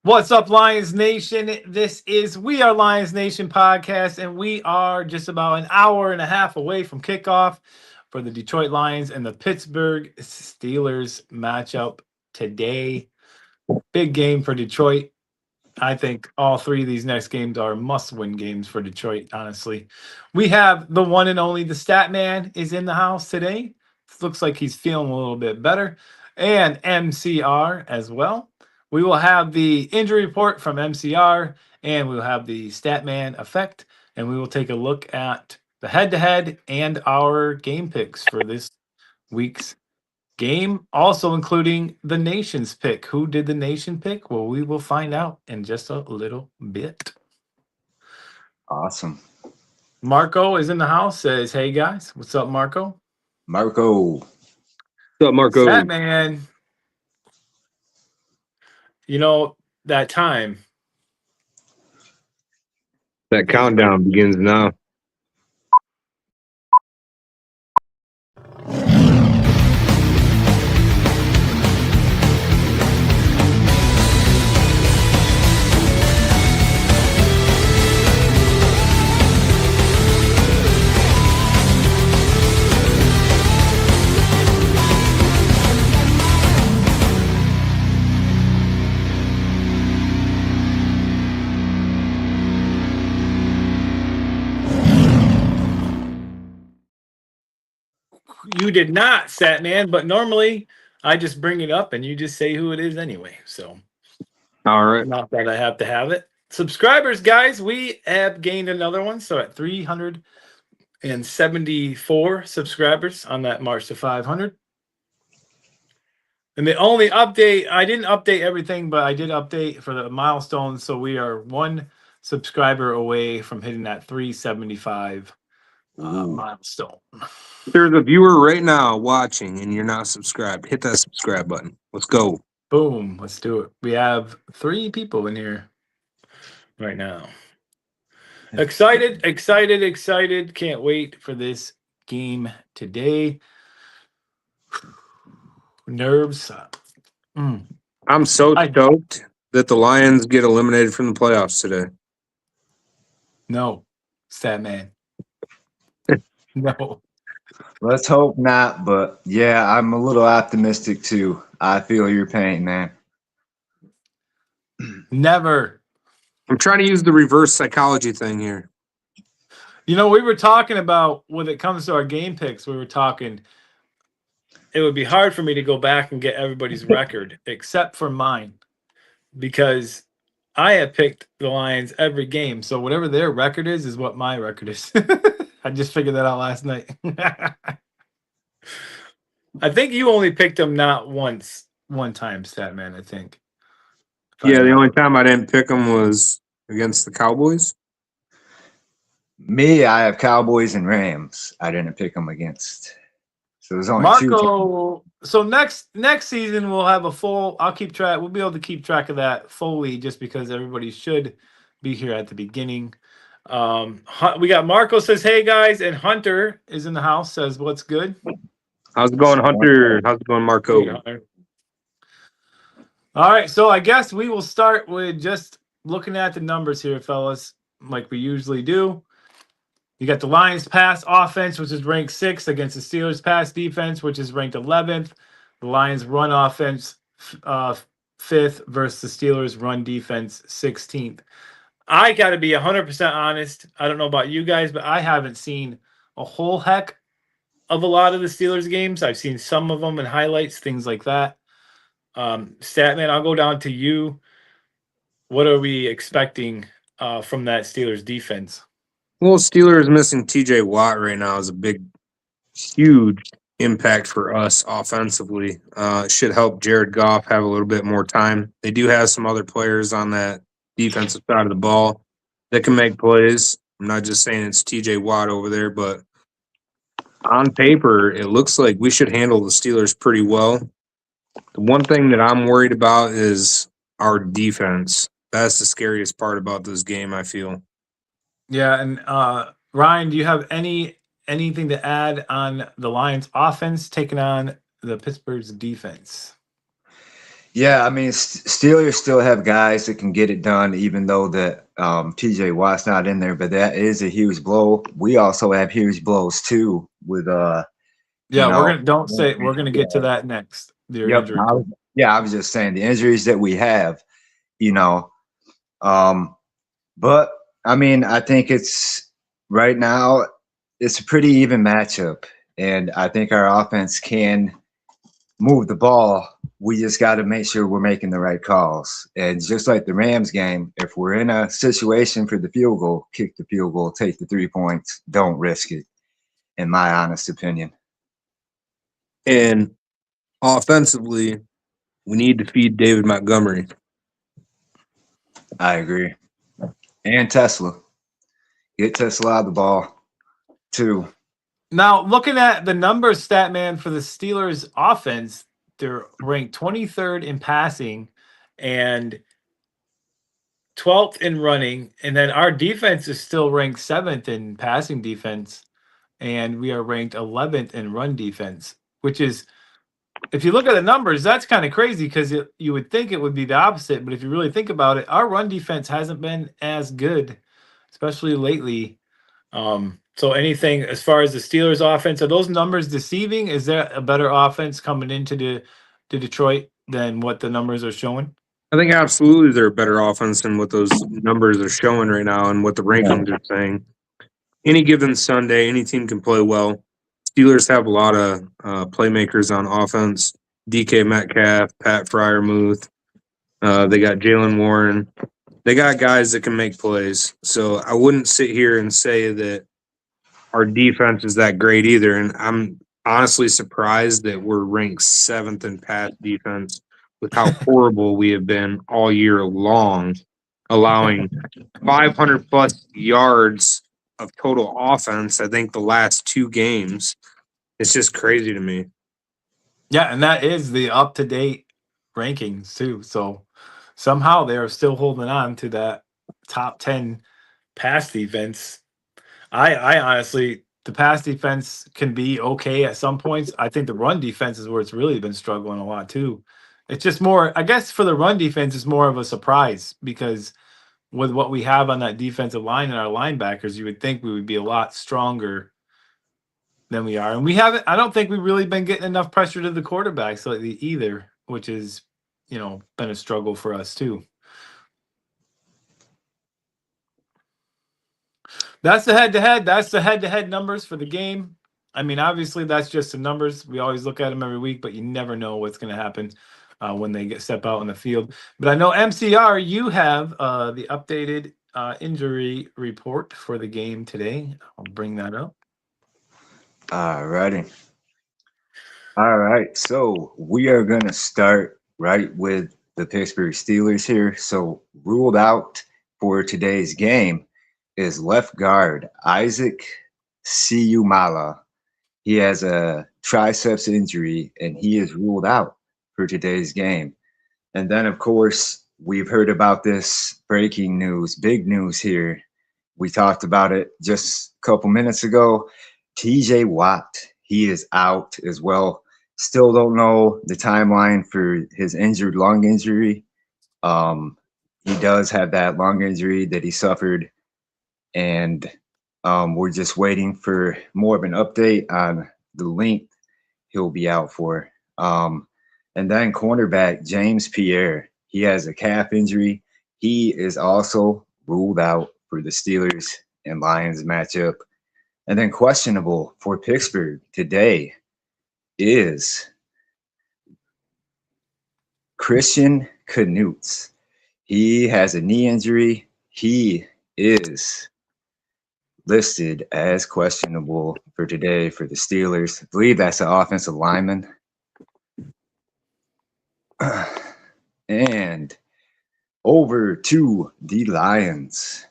What's up, Lions Nation? This is We Are Lions Nation podcast, and we are just about an hour and a half away from kickoff for the Detroit Lions and the Pittsburgh Steelers matchup today. Big game for Detroit. I think all three of these next games are must-win games for Detroit, honestly. We have the one and only, the StatMan is in the house today. Looks like he's feeling a little bit better. And MCR as well. We will have the injury report from MCR, and we'll have the StatMan Effect, and we will take a look at the head-to-head and our game picks for this week's game, also including the nation's pick. Who did the nation pick? Well, we will find out in just a little bit. Awesome. Marco is in the house, says, hey, guys. What's up, Marco? Marco. What's up, Marco? StatMan. You know, that time. That countdown begins now. You did not, StatMan, but normally I just bring it up and you just say who it is anyway. So, All right. not that I have to have it. Subscribers, guys, we have gained another one. So, at 374 subscribers on that March to 500. And the only update, I didn't update everything, but I did update for the milestones. So, we are one subscriber away from hitting that 375 milestone. There's a viewer right now watching and you're not subscribed. Hit that subscribe button. Let's go. Boom. Let's do it. We have 3 people in here right now. Excited. Can't wait for this game today. Nerves. I'm so stoked that the Lions get eliminated from the playoffs today. No, StatMan. No. Let's hope not, but yeah, I'm a little optimistic too. I feel your pain, man. Never. I'm trying to use the reverse psychology thing here. You know, we were talking about when it comes to our game picks, we were talking it would be hard for me to go back and get everybody's record except for mine because I have picked the Lions every game. So whatever their record is what my record is. I just figured that out last night. I think you only picked them not one time, StatMan, I think. Yeah, the only time I didn't pick them was against the Cowboys. Me, I have Cowboys and Rams. I didn't pick them against. So there's only Marco, so next season we'll have a full, I'll keep track, we'll be able to keep track of that fully just because everybody should be here at the beginning. We got Marco says, hey guys, and Hunter is in the house, says, what's good? How's it going, Hunter? How's it going, Marco? All right, so I guess we will start with just looking at the numbers here, fellas, like we usually do. You got the Lions pass offense, which is ranked 6th against the Steelers pass defense, which is ranked 11th. The Lions run offense 5th versus the Steelers run defense 16th. I got to be 100% honest. I don't know about you guys, but I haven't seen a whole heck of a lot of the Steelers games. I've seen some of them in highlights, things like that. StatMan, I'll go down to you. What are we expecting from that Steelers defense? Well, Steelers missing TJ Watt right now is a huge impact for us offensively. It should help Jared Goff have a little bit more time. They do have some other players on that defensive side of the ball that can make plays. I'm not just saying it's TJ Watt over there, but on paper, it looks like we should handle the Steelers pretty well. The one thing that I'm worried about is our defense. That's the scariest part about this game, I feel. Yeah, and Ryan, do you have anything to add on the Lions offense taking on the Pittsburgh's defense? Yeah, I mean, Steelers still have guys that can get it done, even though that TJ Watt's not in there. But that is a huge blow. We also have huge blows too with you Yeah, we're know, gonna don't say we're gonna get to that next. Their yep. injury. I was just saying the injuries that we have, you know. But I mean, I think it's right now it's a pretty even matchup, and I think our offense can move the ball. We just got to make sure we're making the right calls. And just like the Rams game, if we're in a situation for the field goal, kick the field goal, take the 3 points, don't risk it, in my honest opinion. And offensively, we need to feed David Montgomery. I agree. And Tesla. Get Tesla out of the ball, too. Now, looking at the numbers, StatMan, for the Steelers offense, they're ranked 23rd in passing and 12th in running. And then our defense is still ranked 7th in passing defense. And we are ranked 11th in run defense, which is, if you look at the numbers, that's kind of crazy because you would think it would be the opposite. But if you really think about it, our run defense hasn't been as good, especially lately. So anything as far as the Steelers offense, are those numbers deceiving? Is there a better offense coming into to Detroit than what the numbers are showing? I think absolutely they're a better offense than what those numbers are showing right now and what the rankings are saying. Any given Sunday, any team can play well. Steelers have a lot of playmakers on offense. DK Metcalf, Pat Fryermuth. They got Jalen Warren. They got guys that can make plays. So I wouldn't sit here and say that our defense is that great either. And I'm honestly surprised that we're ranked 7th in pass defense with how horrible we have been all year long, allowing 500 plus yards of total offense. I think the last 2 games. It's just crazy to me. Yeah, and that is the up-to-date rankings too. So somehow they are still holding on to that top 10 pass defense. I honestly, the pass defense can be okay at some points. I think the run defense is where it's really been struggling a lot too. It's just more, I guess, for the run defense, it's more of a surprise because with what we have on that defensive line and our linebackers, you would think we would be a lot stronger than we are. And we haven't, I don't think we've really been getting enough pressure to the quarterbacks lately either, which is, been a struggle for us too. That's the head-to-head. That's the head-to-head numbers for the game. I mean, obviously, that's just the numbers. We always look at them every week, but you never know what's going to happen when they step out on the field. But I know, MCR, you have the updated injury report for the game today. I'll bring that up. All righty. All right. So we are going to start right with the Pittsburgh Steelers here. So ruled out for today's game is left guard Isaac Siyumala. He has a triceps injury and he is ruled out for today's game. And then, of course, we've heard about this breaking news, big news here. We talked about it just a couple minutes ago. TJ Watt, he is out as well. Still don't know the timeline for his injured lung injury. He does have that lung injury that he suffered, and we're just waiting for more of an update on the length he'll be out for. And then cornerback James Pierre, he has a calf injury. He is also ruled out for the Steelers and Lions matchup. And then questionable for Pittsburgh today is Christian Knutz. He has a knee injury. He is listed as questionable for today for the Steelers. I believe that's an offensive lineman. And over to the Lions.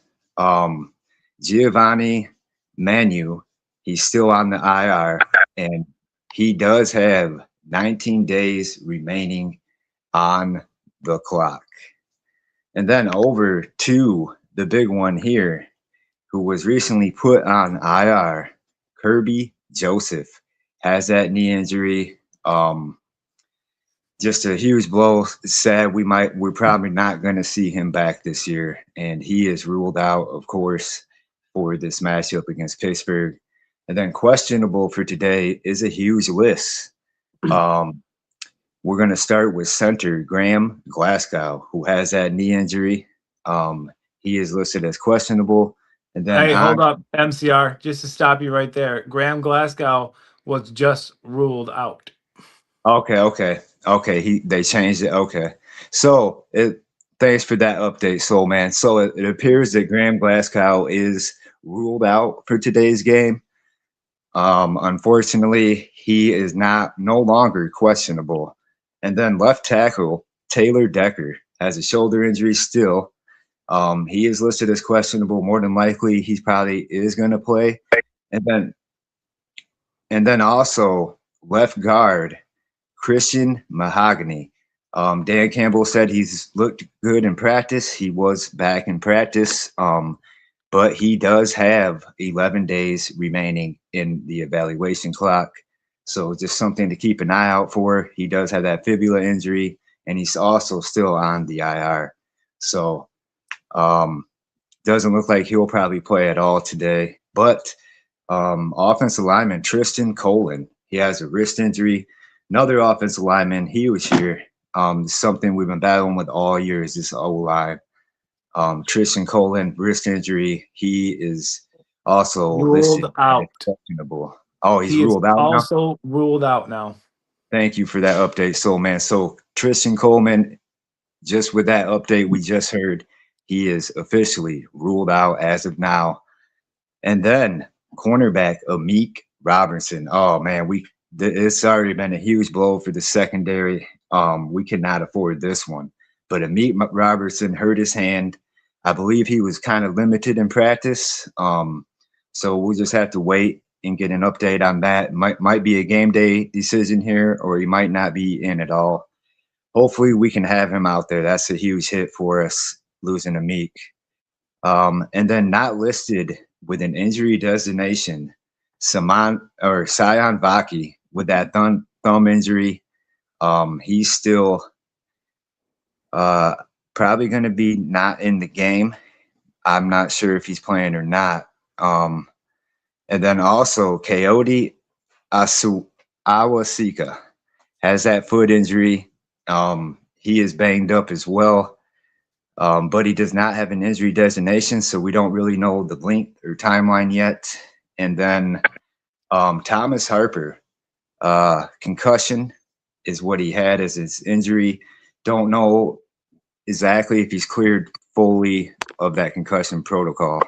Giovanni Manu, he's still on the IR, and he does have 19 days remaining on the clock. And then over to the big one here, who was recently put on IR, Kirby Joseph has that knee injury. just a huge blow. It's sad. We're probably not going to see him back this year, and he is ruled out, of course, for this matchup against Pittsburgh. And then questionable for today is a huge list. We're going to start with center Graham Glasgow, who has that knee injury. He is listed as questionable. And then hey, hold up, MCR, just to stop you right there. Graham Glasgow was just ruled out. Okay. They changed it. Okay. So thanks for that update, Soul Man. So it appears that Graham Glasgow is ruled out for today's game. Unfortunately, he is no longer questionable. And then left tackle Taylor Decker has a shoulder injury still. He is listed as questionable. More than likely, he probably is going to play. And then also left guard Christian Mahogany. Dan Campbell said he's looked good in practice. He was back in practice, but he does have 11 days remaining in the evaluation clock. So just something to keep an eye out for. He does have that fibula injury, and he's also still on the IR. So doesn't look like he'll probably play at all today. But offensive lineman Tristan Colin, he has a wrist injury. Another offensive lineman, he was here. Something we've been battling with all year is this O-line. Tristan Colin, wrist injury. He is also Ruled out. Questionable. Oh, he's He ruled is out now? also ruled out now. Thank you for that update, Soul Man. So Tristan Coleman, just with that update we just heard, he is officially ruled out as of now. And then cornerback Amik Robertson. Oh man, it's already been a huge blow for the secondary. We cannot afford this one. But Amik Robertson hurt his hand. I believe he was kind of limited in practice. So we'll just have to wait and get an update on that. Might be a game day decision here, or he might not be in at all. Hopefully we can have him out there. That's a huge hit for us, losing Amik. And then not listed with an injury designation, Sion Vaki with that thumb injury. He's still probably going to be not in the game. I'm not sure if he's playing or not. And then also Coyote Awasika has that foot injury. He is banged up as well. But he does not have an injury designation, so we don't really know the length or timeline yet. And then Thomas Harper, concussion is what he had as his injury. Don't know exactly if he's cleared fully of that concussion protocol.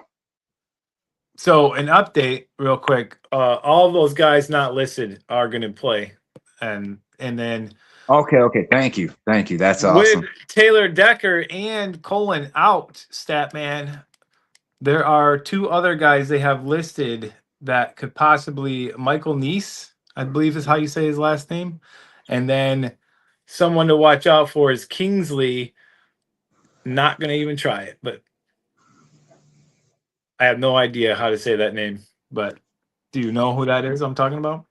So an update real quick. All of those guys not listed are going to play. And then Okay. Thank you. That's awesome. with Taylor Decker and Colin out, StatMan, there are two other guys they have listed that could possibly Michael Neese, I believe is how you say his last name. And then someone to watch out for is Kingsley. Not going to even try it, but I have no idea how to say that name. But do you know who that is I'm talking about?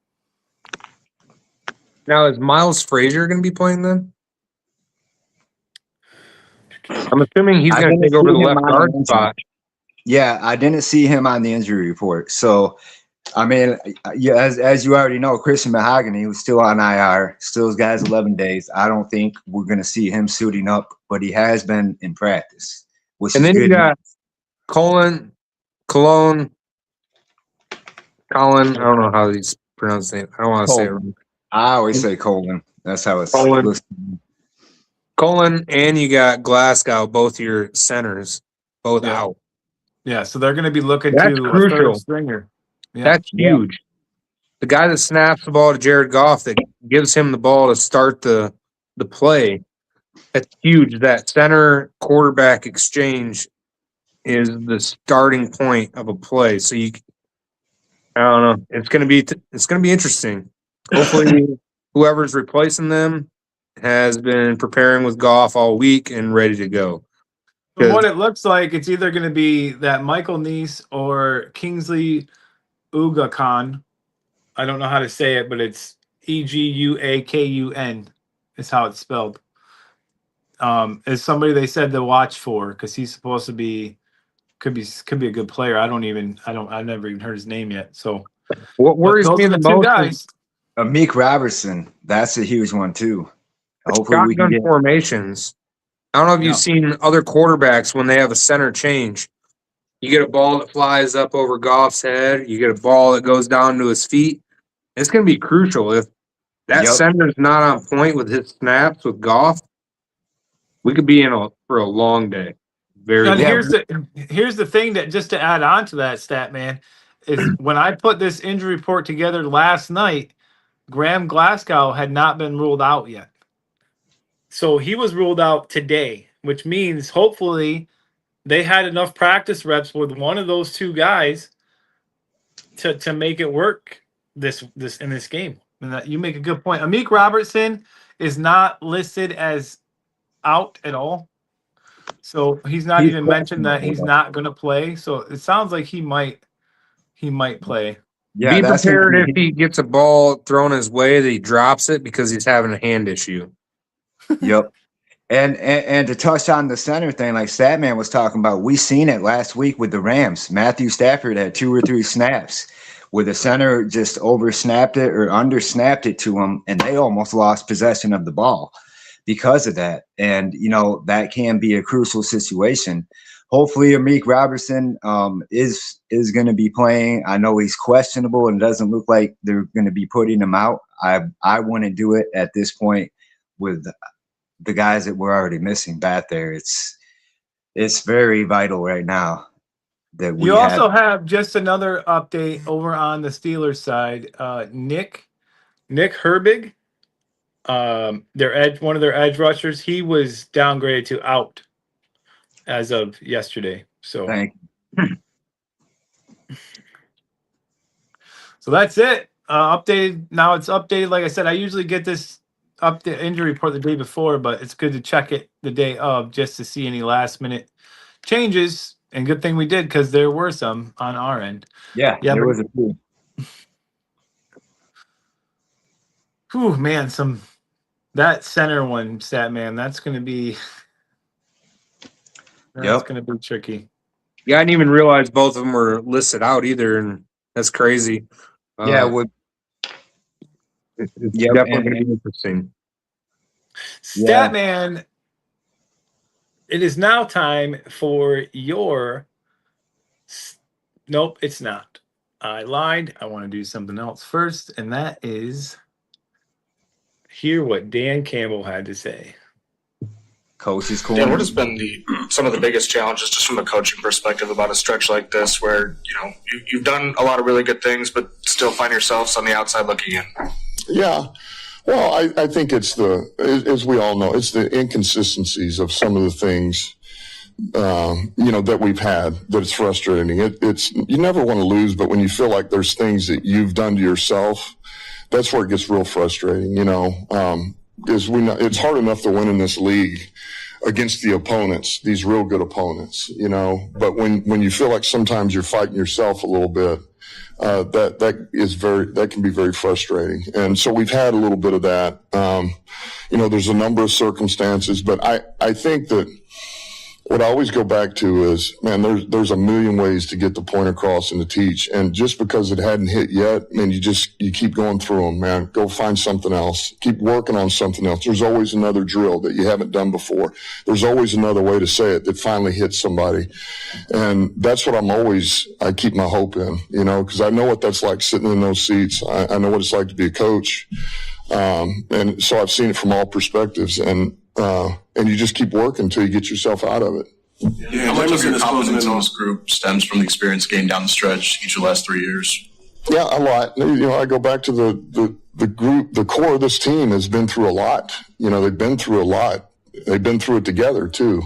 Now, is Miles Frazier going to be playing then? I'm assuming he's going to take over the left guard spot. Yeah, I didn't see him on the injury report. So, I mean, yeah, as you already know, Christian Mahogany, who's still on IR, still has 11 days. I don't think we're going to see him suiting up, but he has been in practice. And then you got Colin. I don't know how he's pronounced it. I don't want to say it wrong. I always say Colin. That's how it's Colin, and you got Glasgow, both your centers, both out. Yeah, so they're going to be looking That's to crucial. a third stringer. Yeah. That's huge. The guy that snaps the ball to Jared Goff, that gives him the ball to start the play, that's huge. That center quarterback exchange is the starting point of a play. So I don't know. It's going to be interesting. Hopefully, whoever's replacing them has been preparing with Goff all week and ready to go. From what it looks like, it's either going to be that Michael Neese or Kingsley Ugakun. I don't know how to say it, but it's Eguakun. is how it's spelled. Is somebody they said to watch for because he's supposed to be could be a good player. I've never even heard his name yet. So What worries those me are the the two most guys. is Amik Robertson, that's a huge one too. Hopefully we can shotgun get. formations. I don't know if Yeah. you've seen other quarterbacks when they have a center change. You get a ball that flies up over Goff's head. You get a ball that goes down to his feet. It's going to be crucial. If that Yep. center's not on point with his snaps with Goff, we could be in for a long day. Very And long. here's the thing that just to add on to that stat, man, is when I put this injury report together last night, Graham Glasgow had not been ruled out yet. So he was ruled out today, which means hopefully they had enough practice reps with one of those two guys to make it work this in this game. And that, you make a good point. Amik Robertson is not listed as out at all. So he's not even mentioned that he's not going to play. So it sounds like he might play. Yeah, Be that's prepared if he gets a ball thrown his way that he drops it because he's having a hand issue. Yep. And to touch on the center thing, like Statman was talking about, we seen it last week with the Rams. Matthew Stafford had 2 or 3 snaps where the center just oversnapped it or undersnapped it to him, and they almost lost possession of the ball because of that. And, you know, that can be a crucial situation. Hopefully Amik Robertson is going to be playing. I know he's questionable and doesn't look like they're going to be putting him out. I wouldn't do it at this point with the guys that we're already missing back there. It's very vital right now that we also have just another update over on the Steelers side. Nick Herbig, one of their edge rushers, he was downgraded to out as of yesterday. So Thank you. So that's it. Updated. Now it's updated. Like I said, I usually get this update injury report the day before, but it's good to check it the day of just to see any last minute changes. And good thing we did because there were some on our end. Yeah, there was a few. Whew, man, that center one, StatMan, that's going to be going to be tricky. Yeah, I didn't even realize both of them were listed out either, and that's crazy. Yeah, it's definitely going to be interesting. StatMan, it is now time for your. Nope, it's not. I lied. I want to do something else first, and that is hear what Dan Campbell had to say. Coach's corner. Yeah, what has been some of the biggest challenges just from a coaching perspective about a stretch like this where, you know, you've done a lot of really good things but still find yourselves on the outside looking in? Yeah. Well, I think it's as we all know, it's the inconsistencies of some of the things, that we've had that it's frustrating. It's you never want to lose, but when you feel like there's things that you've done to yourself, that's where it gets real frustrating, because it's hard enough to win in this league against the opponents, these real good opponents, but when you feel like sometimes you're fighting yourself a little bit, that can be very frustrating. And so we've had a little bit of that. There's a number of circumstances, but I think that what I always go back to is, man, there's a million ways to get the point across and to teach. And just because it hadn't hit yet, man, you keep going through them, man. Go find something else. Keep working on something else. There's always another drill that you haven't done before. There's always another way to say it that finally hits somebody. And that's what I keep my hope in, because I know what that's like sitting in those seats. I know what it's like to be a coach. And so I've seen it from all perspectives, and you just keep working until you get yourself out of it. Yeah, how much of your confidence in this group stems from the experience gained down the stretch each of the last 3 years? Yeah, a lot. I go back to the group, the core of this team has been through a lot. They've been through a lot. They've been through it together too,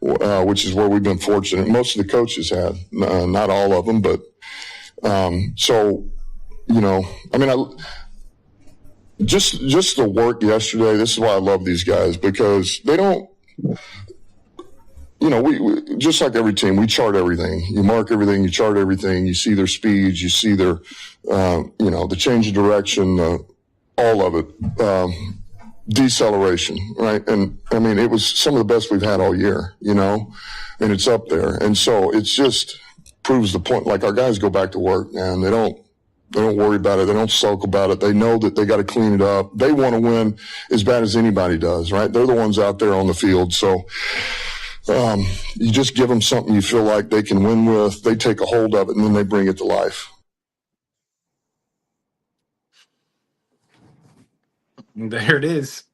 which is where we've been fortunate. Most of the coaches have, not all of them, but just the work yesterday. This is why I love these guys, because they don't, we just like every team, we chart everything. You mark everything, you chart everything. You see their speeds, you see their, the change of direction, all of it. deceleration, right? And I mean, it was some of the best we've had all year, you know, and it's up there. And so it's just proves the point. Like, our guys go back to work, man. They don't worry about it. They don't sulk about it. They know that they got to clean it up. They want to win as bad as anybody does, right? They're the ones out there on the field. So you just give them something you feel like they can win with. They take a hold of it, and then they bring it to life. There it is.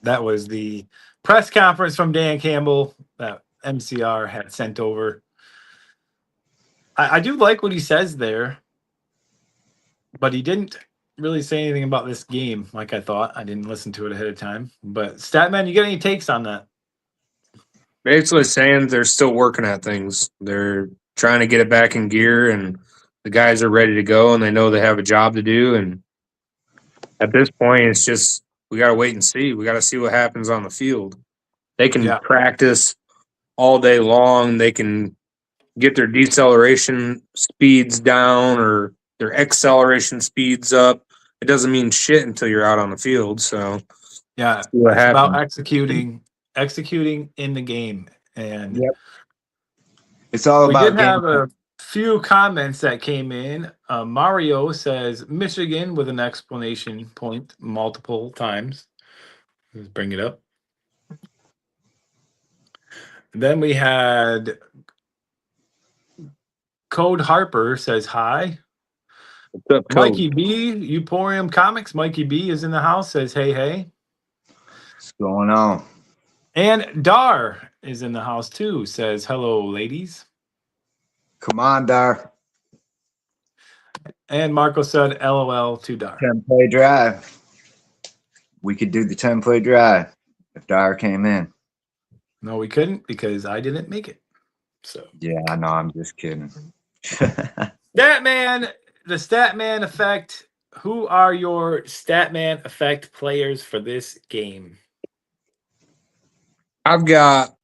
That was the press conference from Dan Campbell that MCR had sent over. I do like what he says there, but he didn't really say anything about this game like I thought. I didn't listen to it ahead of time. But Statman, you got any takes on that? Basically saying they're still working at things. They're trying to get it back in gear, and the guys are ready to go, and they know they have a job to do. And at this point, it's just we got to wait and see. We got to see what happens on the field. They can practice all day long. They can get their deceleration speeds down or their acceleration speeds up. It doesn't mean shit until you're out on the field. So yeah, it's about executing in the game. And it's all about. We did have a few comments that came in. Mario says Michigan with an explanation point multiple times. Let's bring it up. And then we had Code Harper says hi. What's up, Code? Mikey B, Euporium Comics. Mikey B is in the house, says hey, hey. What's going on? And Dar is in the house too, says hello, ladies. Come on, Dar. And Marco said LOL to Dar. 10-play drive. We could do the 10-play drive if Dar came in. No, we couldn't because I didn't make it. So yeah, I know. I'm just kidding. Statman, the StatMan Effect. Who are your StatMan Effect players for this game? I've got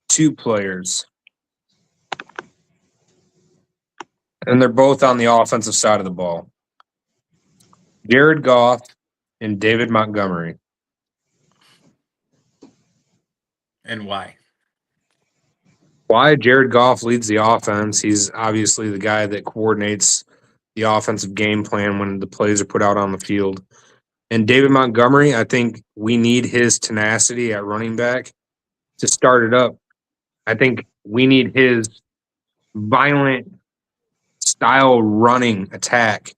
2 players, and they're both on the offensive side of the ball. Jared Goff and David Montgomery. And why? Why? Jared Goff leads the offense. He's obviously the guy that coordinates the offensive game plan when the plays are put out on the field. And David Montgomery, I think we need his tenacity at running back to start it up. I think we need his violent style running attack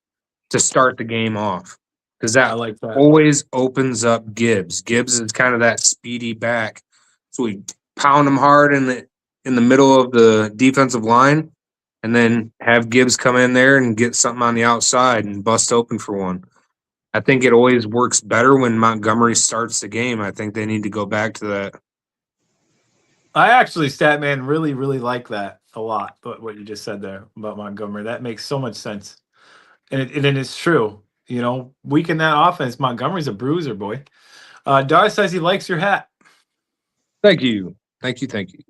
to start the game off, because that always opens up Gibbs. Gibbs is kind of that speedy back. So we pound him hard in the middle of the defensive line, and then have Gibbs come in there and get something on the outside and bust open for one. I think it always works better when Montgomery starts the game. I think they need to go back to that. I actually, Statman, really, really like that a lot. But what you just said there about Montgomery, that makes so much sense. And it's true. You know, weak in that offense, Montgomery's a bruiser, boy. Dar says he likes your hat. Thank you. Thank you. Thank you.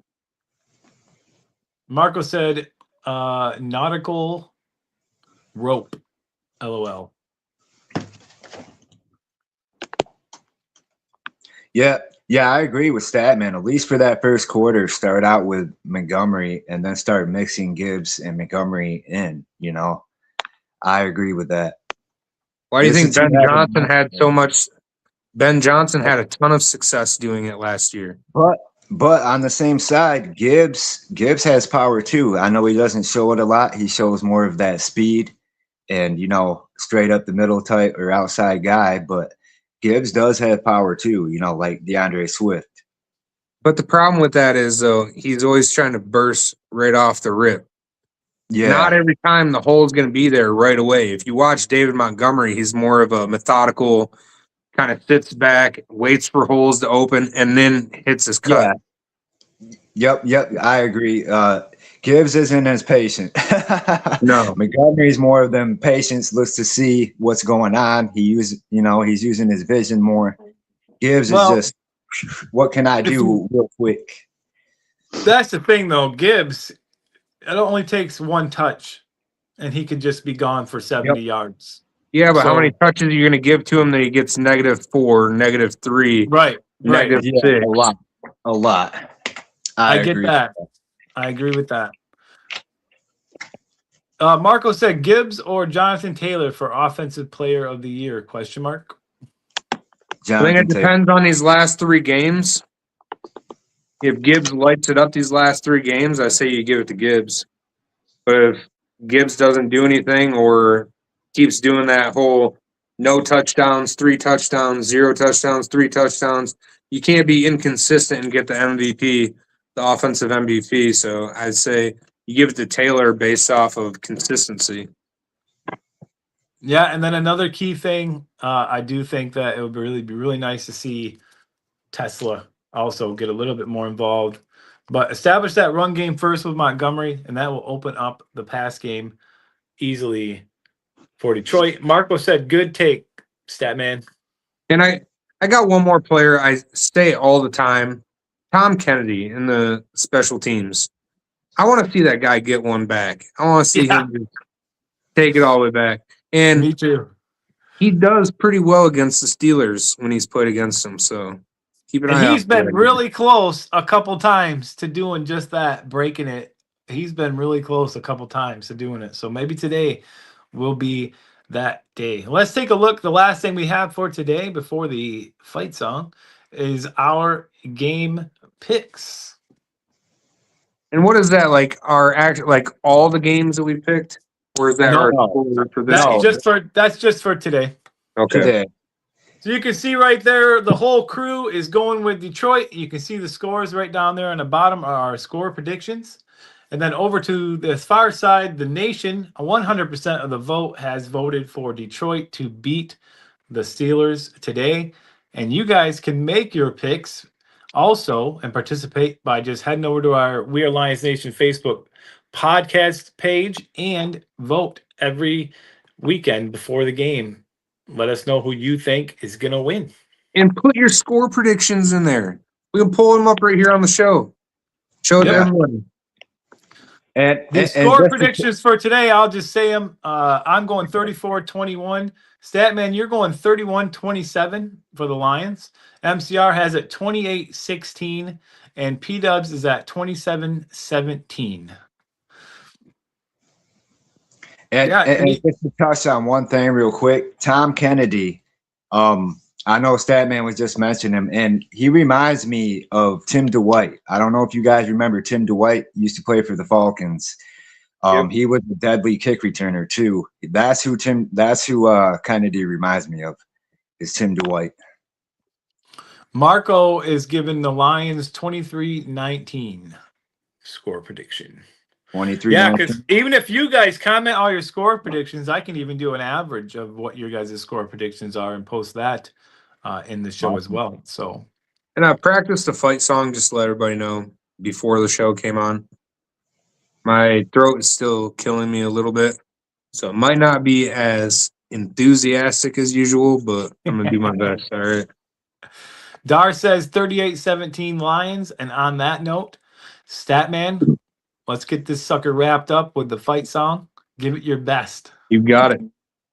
Marco said nautical rope. LOL. Yeah, I agree with Statman. At least for that first quarter, start out with Montgomery and then start mixing Gibbs and Montgomery in, you know. I agree with that. Why do you think Ben Johnson had so much? Ben Johnson had a ton of success doing it last year. But on the same side, Gibbs has power too. I know he doesn't show it a lot. He shows more of that speed and, you know, straight up the middle type or outside guy. But Gibbs does have power too, you know, like DeAndre Swift. But the problem with that is, though, he's always trying to burst right off the rip. Yeah. Not every time the hole is going to be there right away. If you watch David Montgomery, he's more of a methodical, kind of sits back, waits for holes to open, and then hits his cut. Yeah. Yep. I agree. Gibbs isn't as patient. No. Montgomery's more of them patience, looks to see what's going on. He's using his vision more. Gibbs is just, what can I do real quick? That's the thing, though. Gibbs, it only takes one touch, and he could just be gone for 70 yards. Yeah, but how So- many touches are you going to give to him that he gets -4, -3, Right. -6? Yeah, a lot. I get agree. that. I agree with that. Marco said Gibbs or Jonathan Taylor for Offensive Player of the Year? Question mark. I think Jonathan it Taylor. depends on these last 3 games. If Gibbs lights it up these last 3 games, I say you give it to Gibbs. But if Gibbs doesn't do anything or keeps doing that whole no touchdowns, 3 touchdowns, 0 touchdowns, 3 touchdowns, you can't be inconsistent and get the MVP, the offensive MVP. So I'd say you give it to Taylor based off of consistency. Yeah, and then another key thing, I do think that it would be really nice to see Tesla also get a little bit more involved. But establish that run game first with Montgomery, and that will open up the pass game easily for Detroit. Marco said, good take, Statman. And I got one more player I say all the time, Tom Kennedy in the special teams. I want to see that guy get one back. I want to see him just take it all the way back. And Me too. he does pretty well against the Steelers when he's played against them. So keep an And eye out. he's been really close a couple times to doing just that, breaking it. He's been really close a couple times to doing it. So maybe today will be that day. Let's take a look. The last thing we have for today before the fight song is our game picks. And what is that like? Our like all the games that we picked, or is that No. our score for this? That's just for today. Okay. Today. So you can see right there, the whole crew is going with Detroit. You can see the scores right down there on the bottom are our score predictions. And then over to the far side, the nation, 100% of the vote has voted for Detroit to beat the Steelers today. And you guys can make your picks also and participate by just heading over to our We Are Lions Nation Facebook podcast page and vote every weekend before the game. Let us know who you think is going to win. And put your score predictions in there. We can pull them up right here on the show. Show it to Yeah. everyone. And The and score just predictions for today, I'll just say them. I'm going 34-21. Statman, you're going 31-27 for the Lions. MCR has it 28-16. And P-Dubs is at 27-17. And just to touch on one thing real quick, Tom Kennedy. I know Statman was just mentioning him, and he reminds me of Tim Dwight. I don't know if you guys remember Tim Dwight used to play for the Falcons. Yep. He was a deadly kick returner too. That's who Kennedy reminds me of, is Tim Dwight. Marco is giving the Lions 23-19 score prediction. 23. Yeah, because even if you guys comment all your score predictions, I can even do an average of what your guys' score predictions are and post that in the show as well. So, And I practiced the fight song just to let everybody know before the show came on. My throat is still killing me a little bit, so it might not be as enthusiastic as usual, but I'm going to do my best, all right? Dar says 38-17 Lions. And on that note, Statman, let's get this sucker wrapped up with the fight song. Give it your best. You got it.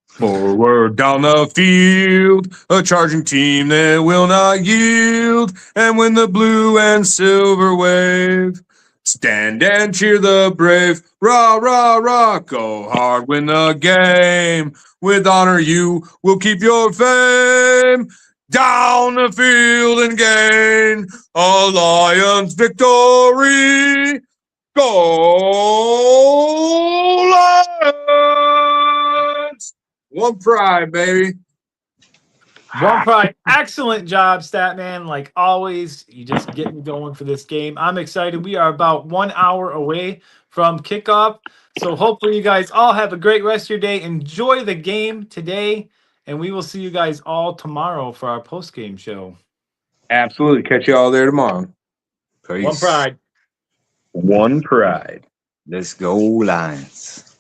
Forward down the field, a charging team that will not yield. And when the blue and silver wave, stand and cheer the brave. Rah, rah, rah, go hard, win the game. With honor you will keep your fame. Down the field and gain a Lions victory. Go Lions! One pride, baby. One pride. Excellent job, Statman. Like always, you just get me going for this game. I'm excited. We are about 1 hour away from kickoff. So hopefully you guys all have a great rest of your day. Enjoy the game today. And we will see you guys all tomorrow for our post-game show. Absolutely. Catch you all there tomorrow. Peace. One pride. One pride. Let's go Lions.